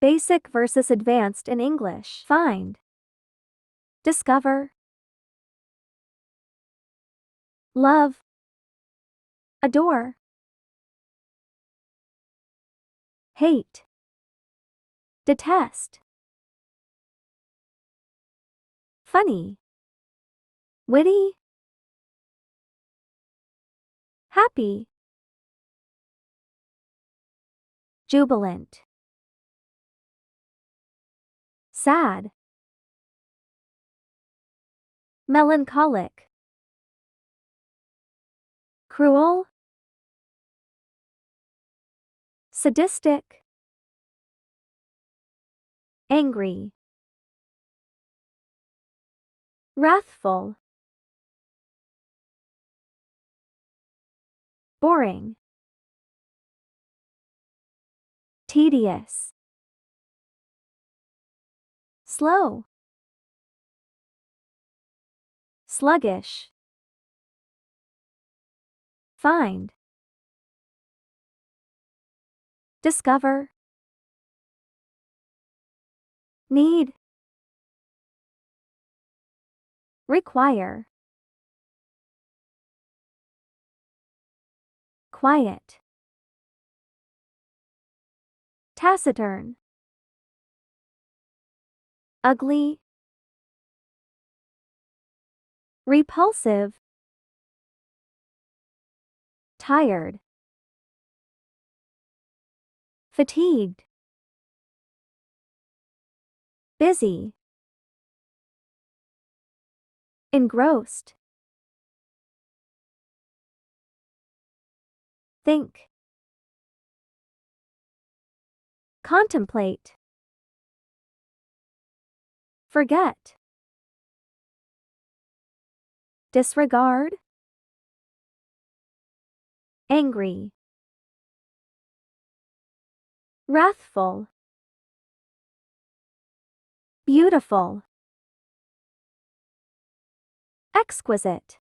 Basic versus advanced in English. Find. Discover. Love. Adore. Hate. Detest. Funny. Witty. Happy. Jubilant. Sad. Melancholic. Cruel. Sadistic. Angry. Wrathful. Boring. Tedious. Slow. Sluggish. Find. Discover. Need. Require. Quiet. Taciturn. Ugly. Repulsive. Tired. Fatigued. Busy. Engrossed. Think. Contemplate. Forget. Disregard. Angry. Wrathful. Beautiful. Exquisite.